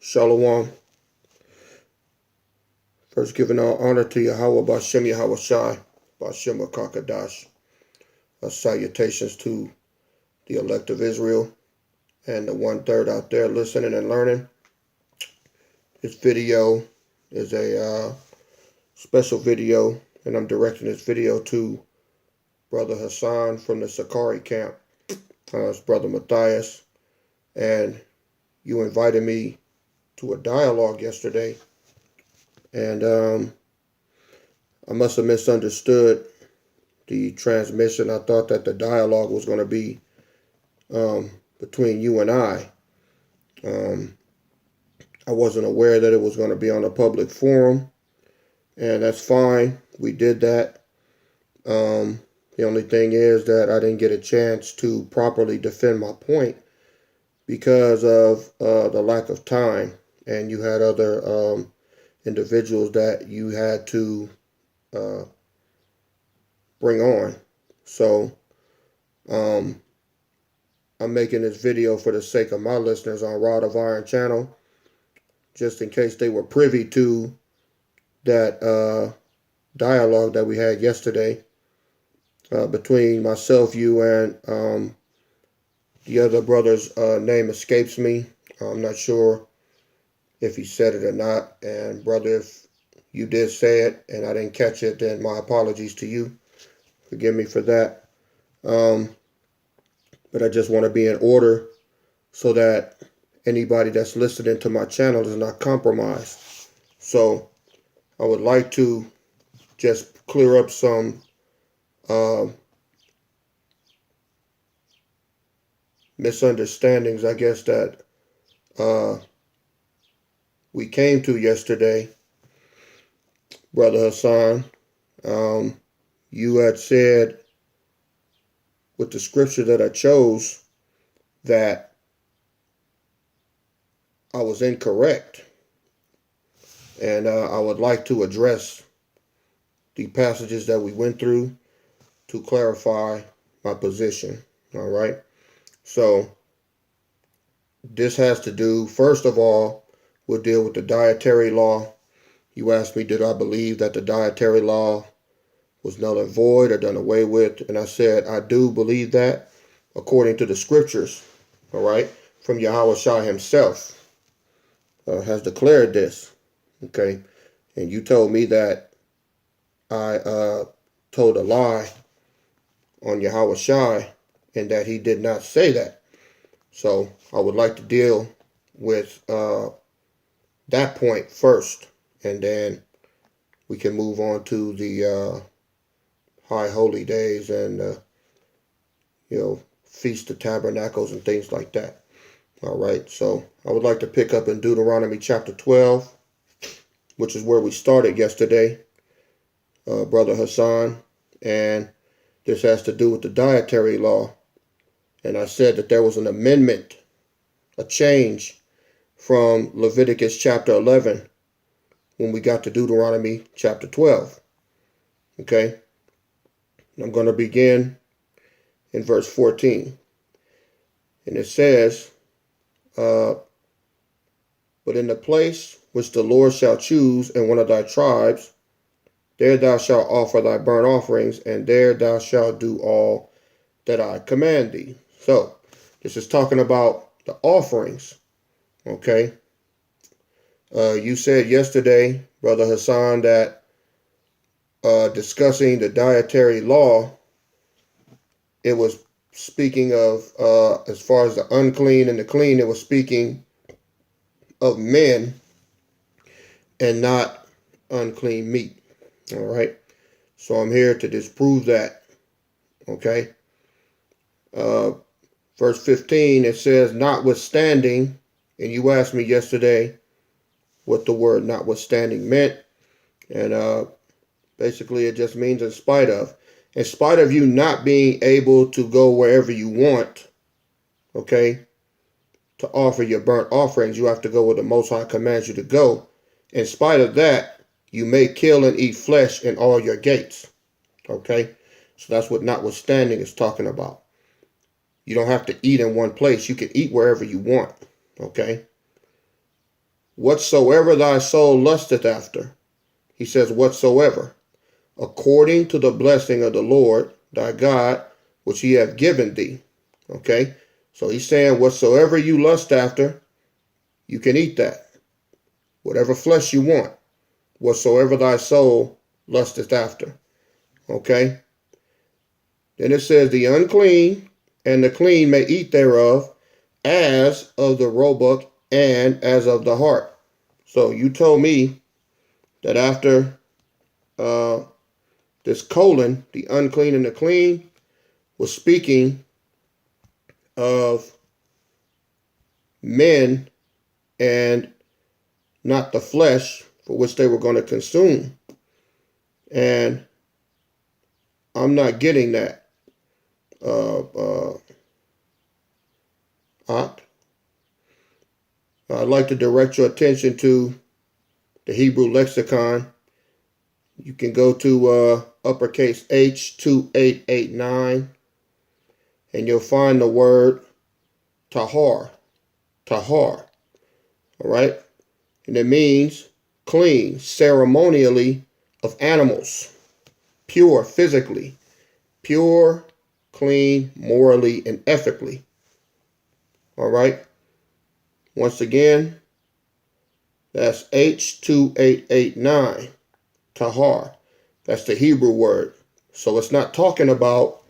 Shalom. First, giving all honor to Yahweh Bashem Yahweh Shai, Bashem Kakadash. Salutations to the elect of Israel and the 1/3 out there listening and learning. This video is a special video, and I'm directing this video to Brother Hassan from the Sacarii camp. It's Brother Matthias, and you invited me to a dialogue yesterday, and I must have misunderstood the transmission. I thought that the dialogue was going to be between you and I. I wasn't aware that it was going to be on a public forum, and that's fine. We did that. The only thing is that I didn't get a chance to properly defend my point because of the lack of time, and you had other individuals that you had to bring on. So I'm making this video for the sake of my listeners on R.O.I channel, just in case they were privy to that dialogue that we had yesterday between myself, you, and the other brother's name escapes me. I'm not sure if he said it or not. And brother, if you did say it and I didn't catch it, then my apologies to you. Forgive me for that. But I just want to be in order so that anybody that's listening to my channel is not compromised. So I would like to just clear up some misunderstandings, I guess, that we came to yesterday. Brother Hassan, you had said with the scripture that I chose that I was incorrect, and I would like to address the passages that we went through to clarify my position. All right, so this has to do, first of all, we'll deal with the dietary law. You asked me, did I believe that the dietary law was null and void or done away with? And I said, I do believe that according to the scriptures, all right, from Yahweh Shai himself has declared this, okay? And you told me that I told a lie on Yahweh Shai and that he did not say that. So I would like to deal with that point first, and then we can move on to the high holy days and Feast of Tabernacles and things like that. All right, so I would like to pick up in Deuteronomy chapter 12, which is where we started yesterday, Brother Hassan, and this has to do with the dietary law. And I said that there was an amendment, a change from Leviticus chapter 11 when we got to Deuteronomy chapter 12. Okay, I'm going to begin in verse 14. And it says, but in the place which the Lord shall choose in one of thy tribes, there thou shalt offer thy burnt offerings, and there thou shalt do all that I command thee. So this is talking about the offerings. Okay. You said yesterday, Brother Hassan, that discussing the dietary law, it was speaking of, as far as the unclean and the clean, it was speaking of men and not unclean meat. All right. So I'm here to disprove that. Okay. Verse 15, it says, notwithstanding, and you asked me yesterday what the word notwithstanding meant. And basically it just means in spite of. In spite of you not being able to go wherever you want, okay, to offer your burnt offerings, you have to go where the Most High commands you to go. In spite of that, you may kill and eat flesh in all your gates, okay? So that's what notwithstanding is talking about. You don't have to eat in one place. You can eat wherever you want, okay? whatsoever thy soul lusteth after. He says, whatsoever, according to the blessing of the Lord thy God, which he hath given thee. Okay? So he's saying, whatsoever you lust after, you can eat that. Whatever flesh you want, whatsoever thy soul lusteth after. Okay? Then it says, the unclean and the clean may eat thereof, as of the roebuck and as of the hart. So you told me that after this colon, the unclean and the clean, was speaking of men and not the flesh for which they were going to consume. And I'm not getting that. I'd like to direct your attention to the Hebrew lexicon. You can go to uppercase H2889 and you'll find the word tahar. Tahar. All right? And it means clean, ceremonially, of animals. Pure physically. Pure, clean, morally, and ethically. All right? Once again, that's H2889. Tahar. That's the Hebrew word. So it's not talking about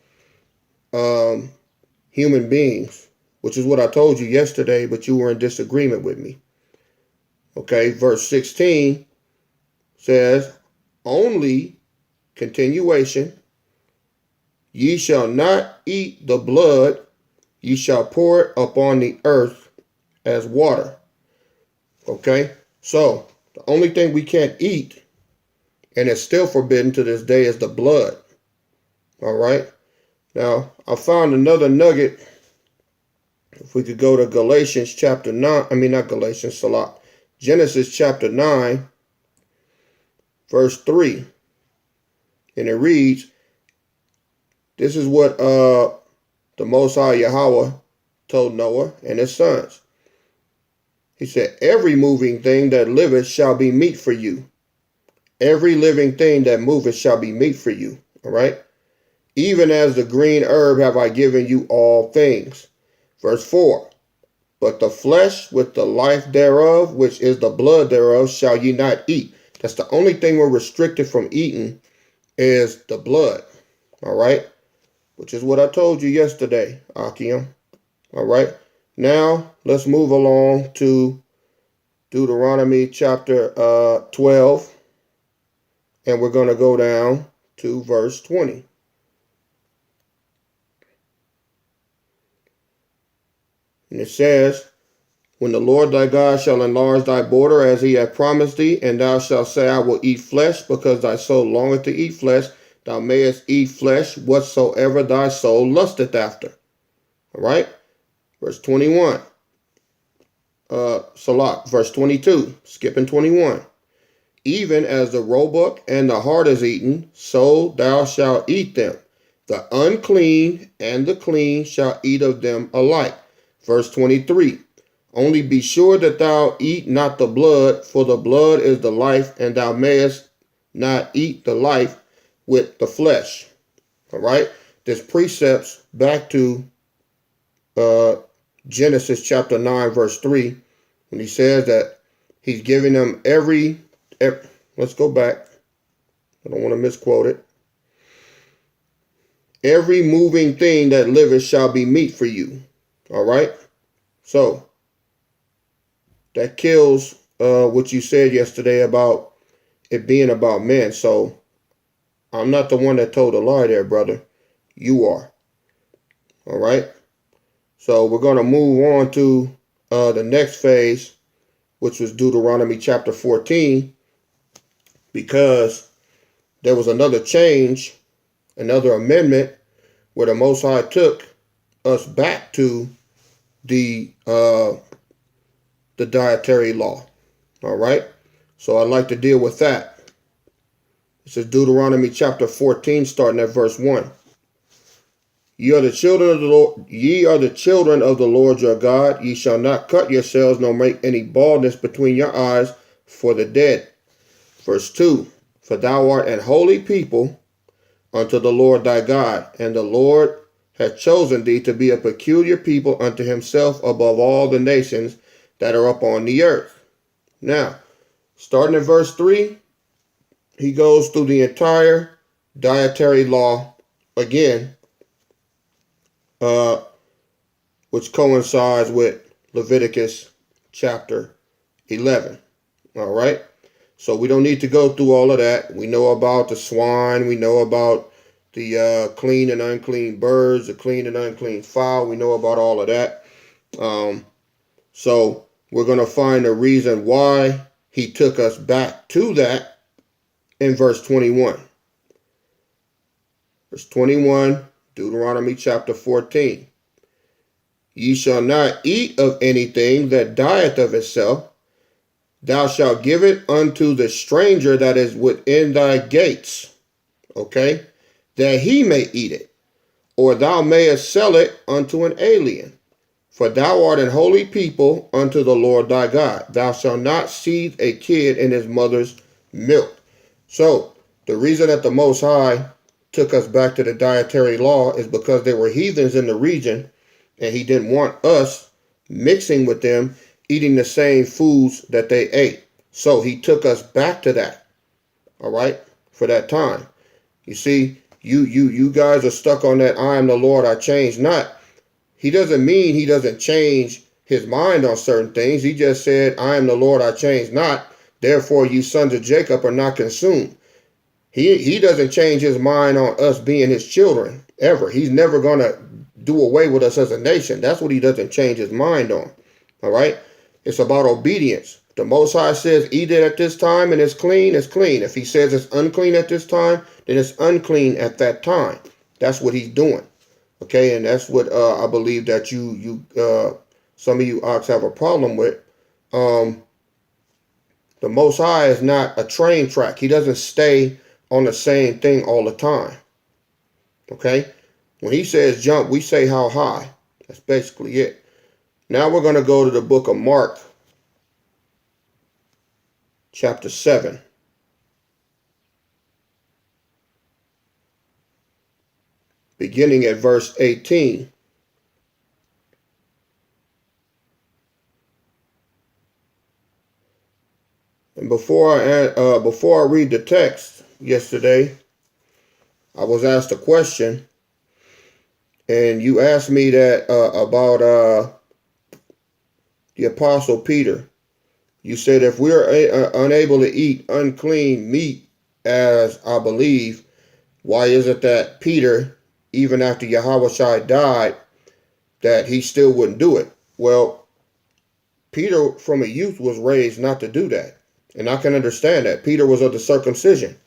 human beings, which is what I told you yesterday, but you were in disagreement with me. Okay, verse 16 says, only, continuation, ye shall not eat the blood, ye shall pour it upon the earth as water. Okay, so the only thing we can't eat, and it's still forbidden to this day, is the blood. All right. Now, I found another nugget. If we could go to Galatians chapter 9, not Galatians, Salah. Genesis chapter 9, verse 3. And it reads, this is what the Most High Yahweh told Noah and his sons. He said, every moving thing that liveth shall be meat for you. Every living thing that moveth shall be meat for you. All right. Even as the green herb have I given you all things. Verse 4. But the flesh with the life thereof, which is the blood thereof, shall ye not eat. That's the only thing we're restricted from eating is the blood. All right. Which is what I told you yesterday, Akim. All right. Now let's move along to Deuteronomy chapter 12. And we're going to go down to verse 20. And it says, when the Lord thy God shall enlarge thy border as he hath promised thee, and thou shalt say, I will eat flesh, because thy soul longeth to eat flesh, thou mayest eat flesh whatsoever thy soul lusteth after. All right? Verse 21. Salah. Verse 22. Skipping 21. Even as the roebuck and the hart is eaten, so thou shalt eat them. The unclean and the clean shall eat of them alike. Verse 23. Only be sure that thou eat not the blood, for the blood is the life, and thou mayest not eat the life with the flesh. All right? This precepts back to Genesis chapter 9, verse 3, when he says that he's giving them every let's go back. I don't want to misquote it. Every moving thing that liveth shall be meat for you. All right? So, that kills what you said yesterday about it being about men. So, I'm not the one that told a lie there, brother. You are. All right? So, we're going to move on to the next phase, which was Deuteronomy chapter 14, because there was another change, another amendment, where the Most High took us back to the dietary law. All right? So I'd like to deal with that. This is Deuteronomy chapter 14, starting at verse 1. Ye are the children of the Lord. Ye are the children of the Lord your God. Ye shall not cut yourselves, nor make any baldness between your eyes for the dead. Verse 2. For thou art an holy people unto the Lord thy God, and the Lord hath chosen thee to be a peculiar people unto himself above all the nations that are upon the earth. Now, starting in verse 3, he goes through the entire dietary law again, which coincides with Leviticus chapter 11. All right. So we don't need to go through all of that. We know about the swine. We know about the clean and unclean birds, the clean and unclean fowl. We know about all of that. So we're going to find a reason why he took us back to that in verse 21. Verse 21, Deuteronomy chapter 14. Ye shall not eat of anything that dieth of itself. Thou shalt give it unto the stranger that is within thy gates, okay, that he may eat it, or thou mayest sell it unto an alien. For thou art an holy people unto the Lord thy God. Thou shalt not seethe a kid in his mother's milk. So, the reason that the Most High took us back to the dietary law is because there were heathens in the region, and he didn't want us mixing with them, eating the same foods that they ate. So he took us back to that, all right, for that time. You see, you guys are stuck on that I am the Lord, I change not. He doesn't mean he doesn't change his mind on certain things. He just said, I am the Lord, I change not. Therefore, you sons of Jacob are not consumed. He doesn't change his mind on us being his children, ever. He's never going to do away with us as a nation. That's what he doesn't change his mind on. All right? It's about obedience. The Most High says, eat it at this time and it's clean, it's clean. If he says it's unclean at this time, then it's unclean at that time. That's what he's doing. Okay? And that's what I believe that some of you ox have a problem with. The Most High is not a train track. He doesn't stay on the same thing all the time. Okay? When he says jump, we say how high. That's basically it. Now we're going to go to the book of Mark, chapter 7. Beginning at verse 18. And before I read the text yesterday, I was asked a question, and you asked me that about the Apostle Peter. You said if we're unable to eat unclean meat, as I believe, why is it that Peter, even after Yahushua died, that he still wouldn't do it? Well, Peter from a youth was raised not to do that. And I can understand that. Peter was of the circumcision.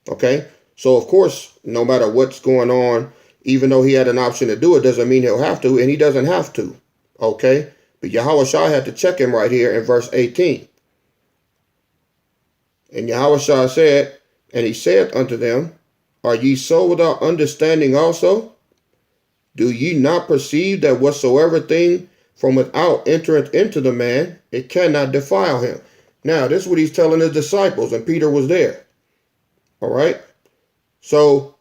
Okay? So, of course, no matter what's going on, even though he had an option to do it, doesn't mean he'll have to, and he doesn't have to. Okay? But Yahushua had to check him right here in verse 18. And Yahushua said, and he said unto them, are ye so without understanding also? Do ye not perceive that whatsoever thing from without entereth into the man, it cannot defile him? Now, this is what he's telling his disciples, and Peter was there. All right? So,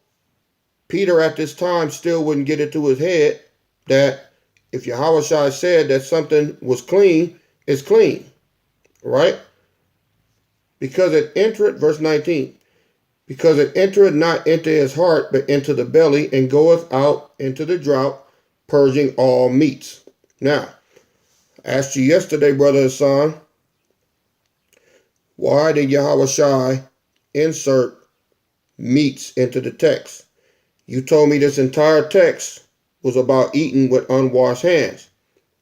Peter at this time still wouldn't get it to his head that if Yahushua said that something was clean, it's clean. Right? Because it entereth, verse 19, because it entereth not into his heart, but into the belly, and goeth out into the drought, purging all meats. Now, I asked you yesterday, brother Hassan, why did Yahushua insert meats into the text? You told me this entire text was about eating with unwashed hands.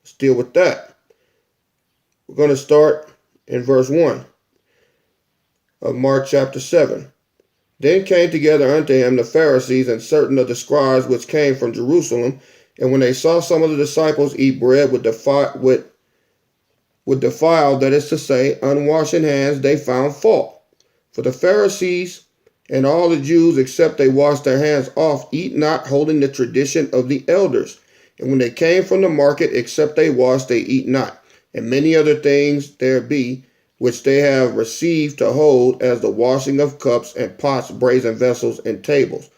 Let's deal with that. We're going to start in verse 1 of Mark chapter 7. Then came together unto him the Pharisees and certain of the scribes which came from Jerusalem, and when they saw some of the disciples eat bread with defiled, that is to say, unwashed hands, they found fault. For the Pharisees And all the Jews, except they wash their hands off, eat not, holding the tradition of the elders. And when they came from the market, except they wash, they eat not. And many other things there be, which they have received to hold, as the washing of cups and pots, brazen vessels, and tables.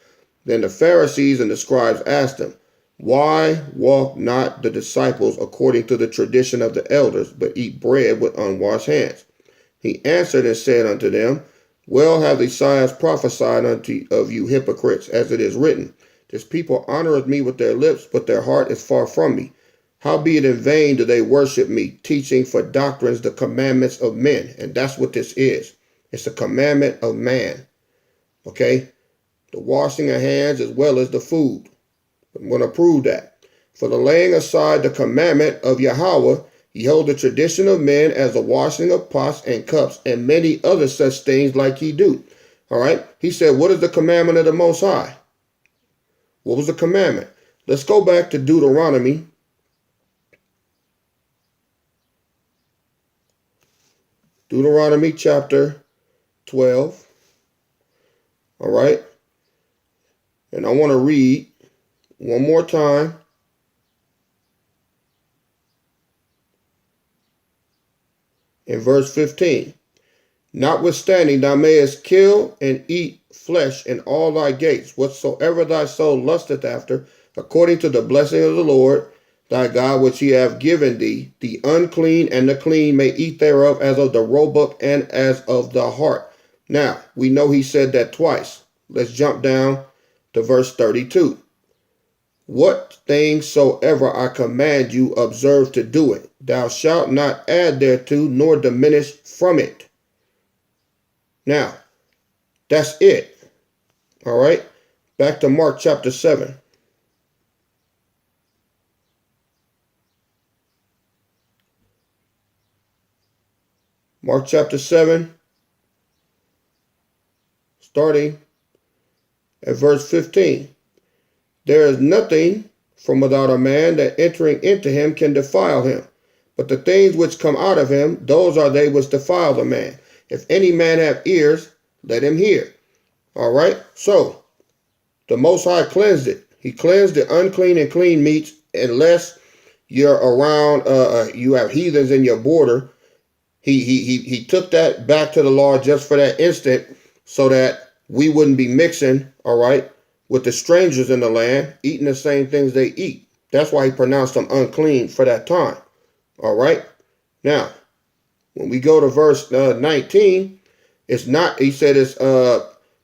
Then the Pharisees and the scribes asked him, why walk not the disciples according to the tradition of the elders, but eat bread with unwashed hands? He answered and said unto them, well have the Isaiah prophesied unto of you hypocrites, as it is written, this people honoreth me with their lips, but their heart is far from me. Howbeit in vain do they worship me, teaching for doctrines the commandments of men. And that's what this is. It's a commandment of man. Okay? The washing of hands as well as the food. I'm going to prove that. For the laying aside the commandment of Yahweh, ye hold the tradition of men as the washing of pots and cups and many other such things like ye do. All right. He said, what is the commandment of the Most High? What was the commandment? Let's go back to Deuteronomy. Deuteronomy chapter 12. All right. And I want to read one more time. In verse 15. Notwithstanding, thou mayest kill and eat flesh in all thy gates, whatsoever thy soul lusteth after, according to the blessing of the Lord thy God, which he hath given thee. The unclean and the clean may eat thereof, as of the roebuck and as of the hart. Now, we know he said that twice. Let's jump down to verse 32. What things soever I command you, observe to do it. Thou shalt not add thereto, nor diminish from it. Now, that's it. All right. Back to Mark chapter 7. Mark chapter 7, starting at verse 15. There is nothing from without a man that entering into him can defile him. But the things which come out of him, those are they which defile the man. If any man have ears, let him hear. All right. So the Most High cleansed it. He cleansed the unclean and clean meats, unless you're around, you have heathens in your border. He took that back to the law just for that instant, so that we wouldn't be mixing, all right, with the strangers in the land, eating the same things they eat. That's why he pronounced them unclean for that time. All right. Now, when we go to verse 19, it's not, he said it's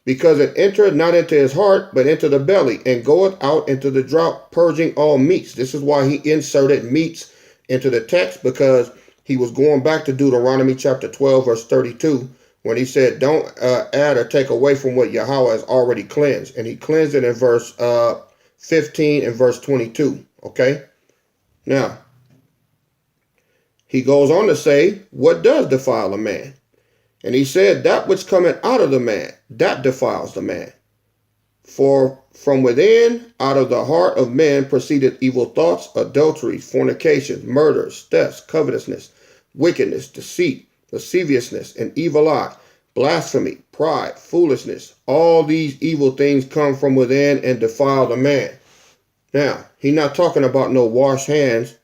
because it entered not into his heart, but into the belly, and goeth out into the drought, purging all meats. This is why he inserted meats into the text, because he was going back to Deuteronomy chapter 12, verse 32, when he said, don't add or take away from what Yahweh has already cleansed. And he cleansed it in verse 15 and verse 22. Okay. Now, he goes on to say, what does defile a man? And he said, that which cometh out of the man, that defiles the man. For from within, out of the heart of man, proceeded evil thoughts, adulteries, fornications, murders, thefts, covetousness, wickedness, deceit, lasciviousness, an evil eye, blasphemy, pride, foolishness. All these evil things come from within and defile the man. Now, he's not talking about no wash hands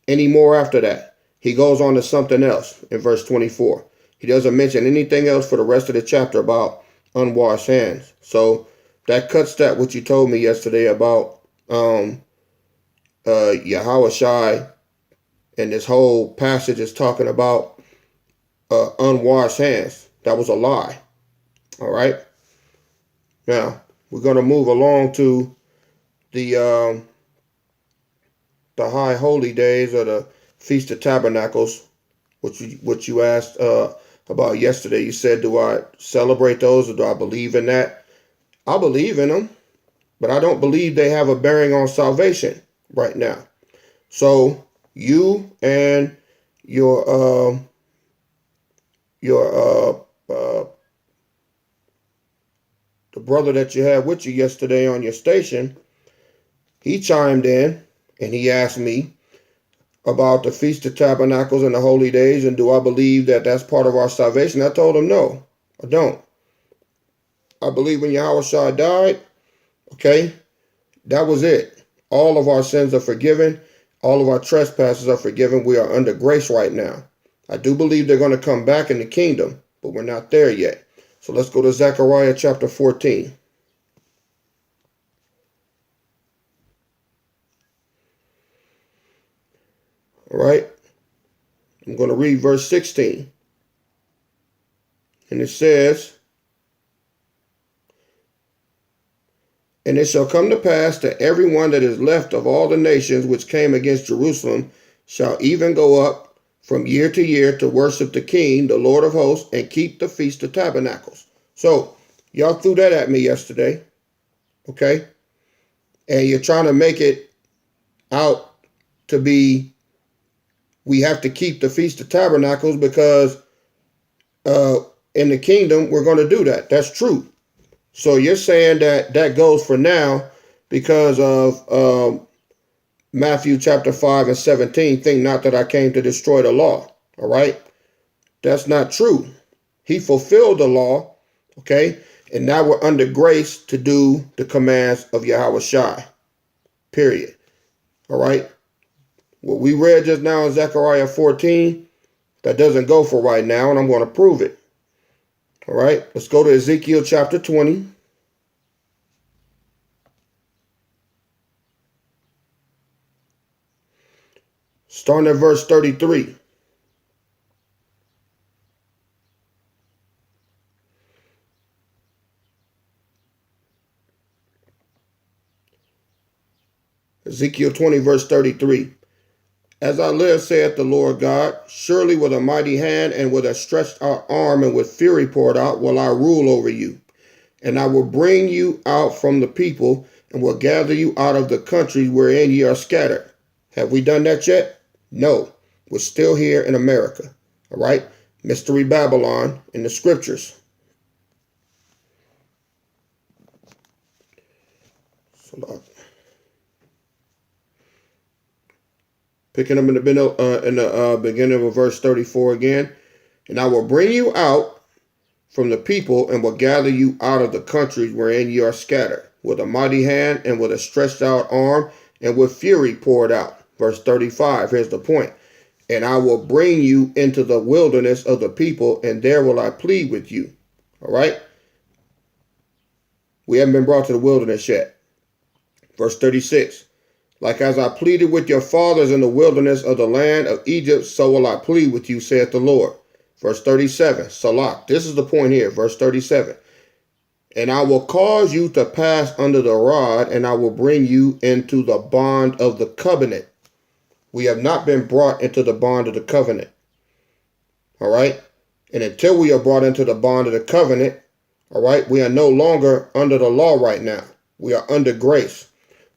anymore after that. He goes on to something else in verse 24. He doesn't mention anything else for the rest of the chapter about unwashed hands. So that cuts that what you told me yesterday about Yahweh Shai, and this whole passage is talking about unwashed hands. That was a lie. All right. Now we're going to move along to the high holy days, or the Feast of Tabernacles, which you asked about yesterday. You said, do I celebrate those, or do I believe in that? I believe in them, but I don't believe they have a bearing on salvation right now. So you and your the brother that you had with you yesterday on your station, he chimed in and he asked me about the Feast of Tabernacles and the holy days, and do I believe that that's part of our salvation? I told him, no, I don't. I believe when Yahushua died, okay, that was it. All of our sins are forgiven. All of our trespasses are forgiven. We are under grace right now. I do believe they're going to come back in the kingdom, but we're not there yet. So let's go to Zechariah chapter 14. All right. I'm going to read verse 16. And it says, "And it shall come to pass that every one that is left of all the nations which came against Jerusalem shall even go up from year to year to worship the King, the Lord of hosts, and keep the Feast of Tabernacles." So, y'all threw that at me yesterday, okay? And you're trying to make it out to be we have to keep the Feast of Tabernacles because in the kingdom we're going to do that. That's true. So you're saying that that goes for now because of Matthew chapter 5 and 17, think not that I came to destroy the law. All right. That's not true. He fulfilled the law. Okay. And now we're under grace to do the commands of Yahweh Shai. Period. All right. What we read just now in Zechariah 14, that doesn't go for right now, and I'm going to prove it. All right. Let's go to Ezekiel chapter 20. Starting at verse 33. Ezekiel 20, verse 33. "As I live, saith the Lord God, surely with a mighty hand and with a stretched out arm and with fury poured out will I rule over you. And I will bring you out from the people and will gather you out of the countries wherein ye are scattered." Have we done that yet? No. We're still here in America. All right? Mystery Babylon in the scriptures. Picking up in the beginning of verse 34 again. "And I will bring you out from the people and will gather you out of the countries wherein ye are scattered, with a mighty hand and with a stretched out arm and with fury poured out." Verse 35, here's the point. "And I will bring you into the wilderness of the people, and there will I plead with you." All right? We haven't been brought to the wilderness yet. Verse 36. "Like as I pleaded with your fathers in the wilderness of the land of Egypt, so will I plead with you, saith the Lord." Verse 37, Salak. This is the point here. Verse 37. "And I will cause you to pass under the rod, and I will bring you into the bond of the covenant." We have not been brought into the bond of the covenant. All right? And until we are brought into the bond of the covenant, all right, we are no longer under the law right now. We are under grace.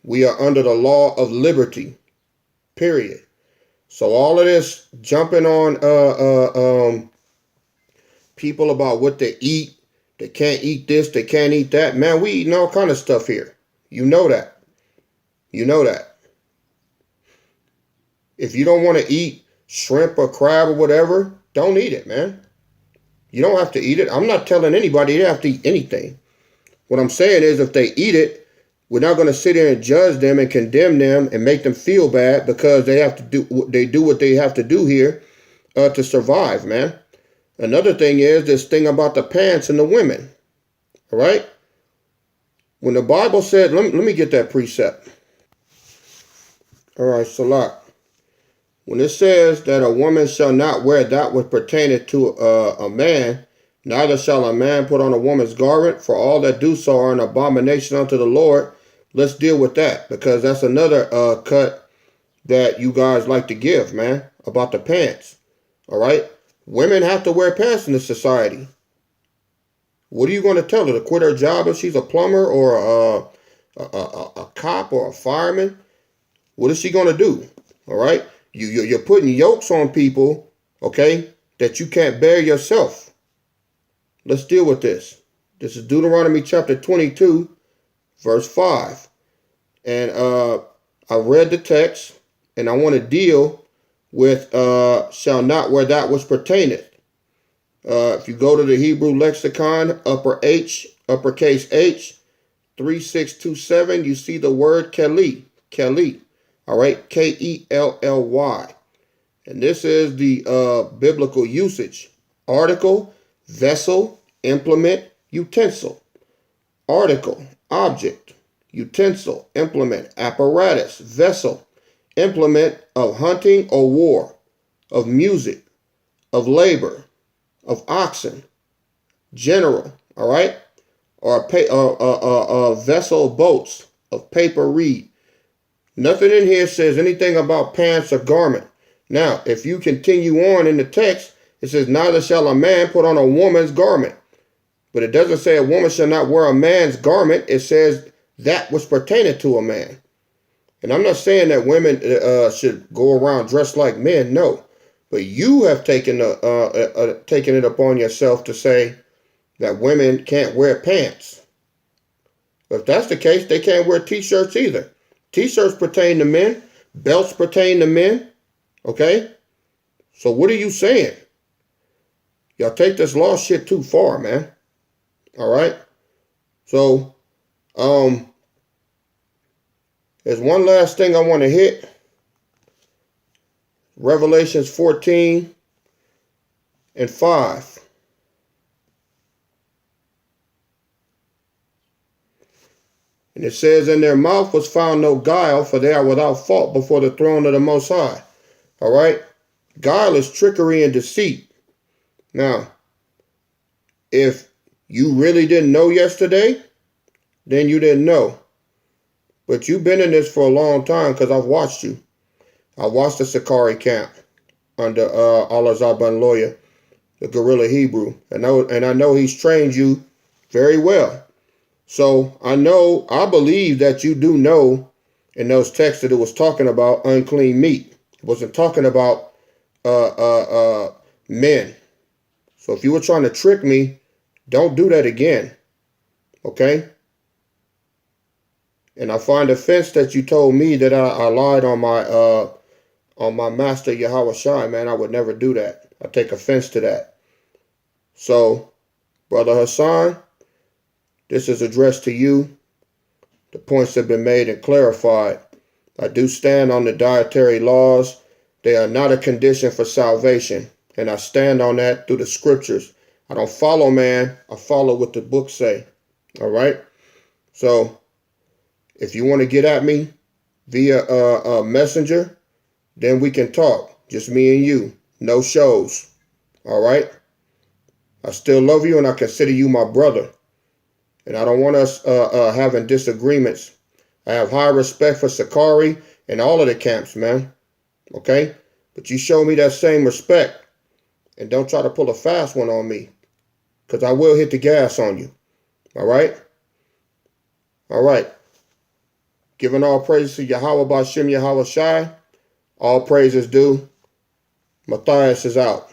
We are under the law of liberty, period. So all of this jumping on people about what they eat, they can't eat this, they can't eat that. Man, we eating all kind of stuff here. You know that. You know that. If you don't want to eat shrimp or crab or whatever, don't eat it, man. You don't have to eat it. I'm not telling anybody they have to eat anything. What I'm saying is if they eat it, we're not going to sit here and judge them and condemn them and make them feel bad because they do what they have to do here to survive, man. Another thing is this thing about the pants and the women. All right? When the Bible said, let me get that precept. All right, Salat. When it says that a woman shall not wear that which pertaineth to a man, neither shall a man put on a woman's garment, for all that do so are an abomination unto the Lord. Let's deal with that because that's another cut that you guys like to give, man, about the pants. All right? Women have to wear pants in this society. What are you going to tell her? To quit her job if she's a plumber or a cop or a fireman? What is she going to do? All right? You're putting yokes on people, okay, that you can't bear yourself. Let's deal with this. This is Deuteronomy chapter 22, verse 5. And I read the text, and I want to deal with shall not wear that which pertaineth. If you go to the Hebrew lexicon, uppercase H, 3627, you see the word Kelly. Kelly. All right. Kelly. And this is the biblical usage. Article, vessel, implement, utensil. Article, object, utensil, implement, apparatus, vessel, implement of hunting or war, of music, of labor, of oxen, general, all right? Or a vessel of boats, of paper reed. Nothing in here says anything about pants or garment. Now, if you continue on in the text, it says, neither shall a man put on a woman's garment. But it doesn't say a woman shall not wear a man's garment. It says that which pertaineth to a man. And I'm not saying that women should go around dressed like men, no. But you have taken it upon yourself to say that women can't wear pants. If that's the case, they can't wear t-shirts either. T-shirts pertain to men. Belts pertain to men. Okay? So what are you saying? Y'all take this law shit too far, man. All right? So, there's one last thing I want to hit. Revelations 14 and 5. And it says, in their mouth was found no guile, for they are without fault before the throne of the Most High. All right? Guile is trickery and deceit. Now, if you really didn't know yesterday, then you didn't know. But you've been in this for a long time because I've watched you. I watched the Sacarii camp under Al-Azhar Ben Lawyer, the guerrilla Hebrew. And I know he's trained you very well. So I believe that you do know in those texts that it was talking about unclean meat. It wasn't talking about men. So if you were trying to trick me, don't do that again. Okay? And I find offense that you told me that I lied on my master Yahweh Shai, man. I would never do that. I take offense to that. So, Brother Hassan, this is addressed to you. The points have been made and clarified. I do stand on the dietary laws. They are not a condition for salvation. And I stand on that through the scriptures. I don't follow man. I follow what the books say. All right? So, if you want to get at me via a messenger, then we can talk. Just me and you. No shows. All right? I still love you and I consider you my brother. And I don't want us having disagreements. I have high respect for Sacarii and all of the camps, man. Okay? But you show me that same respect. And don't try to pull a fast one on me. Because I will hit the gas on you. All right? All right. Giving all praises to Yahweh Bashem Yahweh Shai. All praises due. Matthias is out.